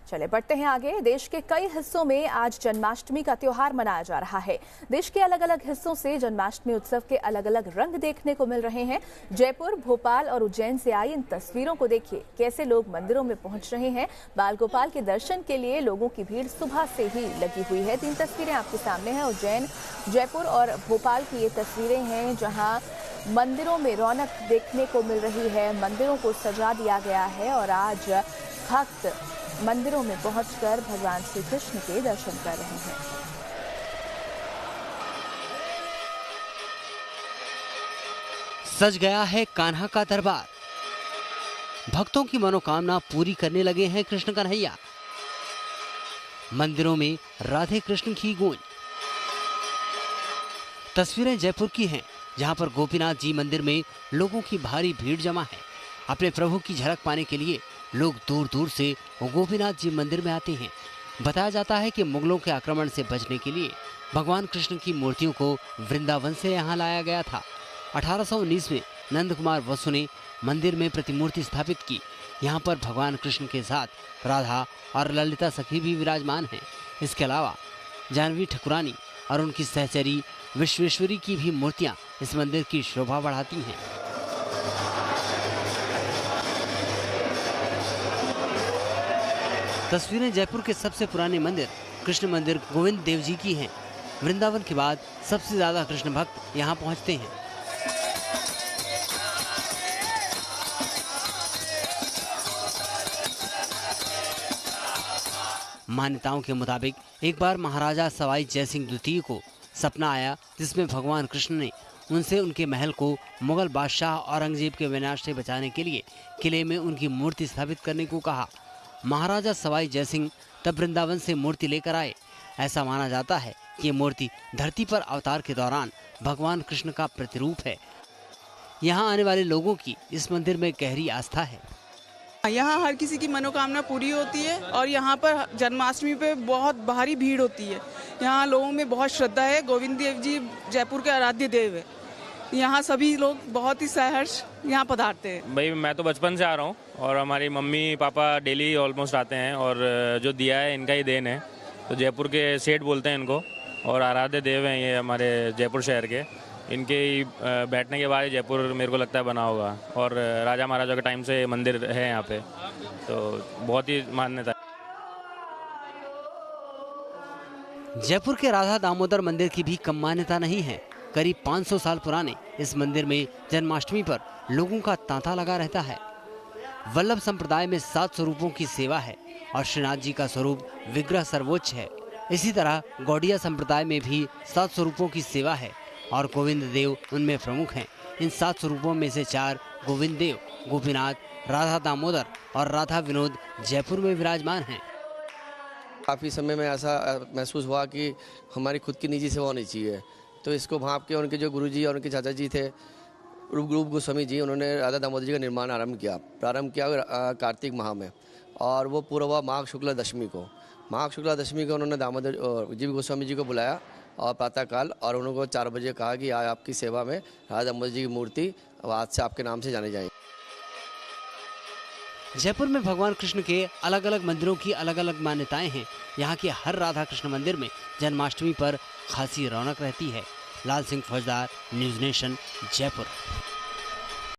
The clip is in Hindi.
चले बढ़ते हैं आगे। देश के कई हिस्सों में आज जन्माष्टमी का त्योहार मनाया जा रहा है। देश के अलग अलग हिस्सों से जन्माष्टमी उत्सव के अलग अलग रंग देखने को मिल रहे हैं। जयपुर, भोपाल और उज्जैन से आई इन तस्वीरों को देखिए, कैसे लोग मंदिरों में पहुंच रहे हैं। बाल गोपाल के दर्शन के लिए लोगों की भीड़ सुबह से ही लगी हुई है। 3 तस्वीरें आपके सामने हैं। उज्जैन, जयपुर और भोपाल की ये तस्वीरें हैं, जहाँ मंदिरों में रौनक देखने को मिल रही है। मंदिरों को सजा दिया गया है और आज भक्त मंदिरों में पहुंचकर भगवान श्री कृष्ण के दर्शन कर रहे हैं। सज गया है कान्हा का दरबार। भक्तों की मनोकामना पूरी करने लगे हैं कृष्ण कन्हैया। मंदिरों में राधे कृष्ण की गूंज। तस्वीरें जयपुर की हैं, जहां पर गोपीनाथ जी मंदिर में लोगों की भारी भीड़ जमा है। अपने प्रभु की झलक पाने के लिए लोग दूर दूर से गोपीनाथ जी मंदिर में आते हैं। बताया जाता है कि मुगलों के आक्रमण से बचने के लिए भगवान कृष्ण की मूर्तियों को वृंदावन से यहाँ लाया गया था। 1819 में नंद कुमार वसु ने मंदिर में प्रतिमूर्ति स्थापित की। यहाँ पर भगवान कृष्ण के साथ राधा और ललिता सखी भी विराजमान हैं। इसके अलावा जानवी ठकुरानी और उनकी सहचरी विश्वेश्वरी की भी मूर्तियाँ इस मंदिर की शोभा बढ़ाती हैं। तस्वीरें जयपुर के सबसे पुराने मंदिर कृष्ण मंदिर गोविंद देव जी की हैं। वृंदावन के बाद सबसे ज्यादा कृष्ण भक्त यहाँ पहुँचते हैं। मान्यताओं के मुताबिक एक बार महाराजा सवाई जयसिंह द्वितीय को सपना आया, जिसमें भगवान कृष्ण ने उनसे उनके महल को मुगल बादशाह औरंगजेब के विनाश से बचाने के लिए किले में उनकी मूर्ति स्थापित करने को कहा। महाराजा सवाई जयसिंह तब वृंदावन से मूर्ति लेकर आए। ऐसा माना जाता है कि ये मूर्ति धरती पर अवतार के दौरान भगवान कृष्ण का प्रतिरूप है। यहाँ आने वाले लोगों की इस मंदिर में गहरी आस्था है। यहाँ हर किसी की मनोकामना पूरी होती है और यहाँ पर जन्माष्टमी पे बहुत भारी भीड़ होती है। यहाँ लोगों में बहुत श्रद्धा है। गोविंद देव जी जयपुर के आराध्य देव है। यहाँ सभी लोग बहुत ही सहर्ष यहाँ पधारते हैं। भाई मैं तो बचपन से आ रहा हूँ और हमारी मम्मी पापा डेली ऑलमोस्ट आते हैं और जो दिया है इनका ही देन है। तो जयपुर के सेठ बोलते हैं इनको और आराध्य देव हैं ये हमारे जयपुर शहर के। इनके बैठने के बाद जयपुर मेरे को लगता है बना होगा और राजा महाराजा के टाइम से मंदिर है यहाँ पे, तो बहुत ही मान्यता है। जयपुर के राधा दामोदर मंदिर की भी कम मान्यता नहीं है। करीब 500 साल पुराने इस मंदिर में जन्माष्टमी पर लोगों का तांता लगा रहता है। वल्लभ संप्रदाय में 7 स्वरूपों की सेवा है और श्रीनाथ जी का स्वरूप विग्रह सर्वोच्च है। इसी तरह गौड़िया संप्रदाय में भी 7 स्वरूपों की सेवा है और गोविंद देव उनमें प्रमुख हैं। इन 7 स्वरूपों में से 4 गोविंद देव, गोपीनाथ, राधा दामोदर और राधा विनोद जयपुर में विराजमान हैं। काफ़ी समय में ऐसा महसूस हुआ कि हमारी खुद की निजी सेवा होनी चाहिए, तो इसको भाप के उनके जो गुरुजी और उनके चाचा जी थे रूप गोस्वामी जी, उन्होंने राधा दामोदर जी का निर्माण प्रारंभ किया कार्तिक माह में, और वो पूरा हुआ माघ शुक्ला दशमी को। माघ शुक्ला दशमी को उन्होंने दामोदर जीव गोस्वामी जी को बुलाया और प्रातःकाल, और उनको 4 बजे कहा कि आज आपकी सेवा में राधा दामोदर जी की मूर्ति आज से आपके नाम से जाने जाएंगे। जयपुर में भगवान कृष्ण के अलग अलग मंदिरों की अलग अलग मान्यताएं हैं। यहाँ के हर राधा कृष्ण मंदिर में जन्माष्टमी पर खासी रौनक रहती है। लाल सिंह फौजदार, न्यूज़ नेशन, जयपुर।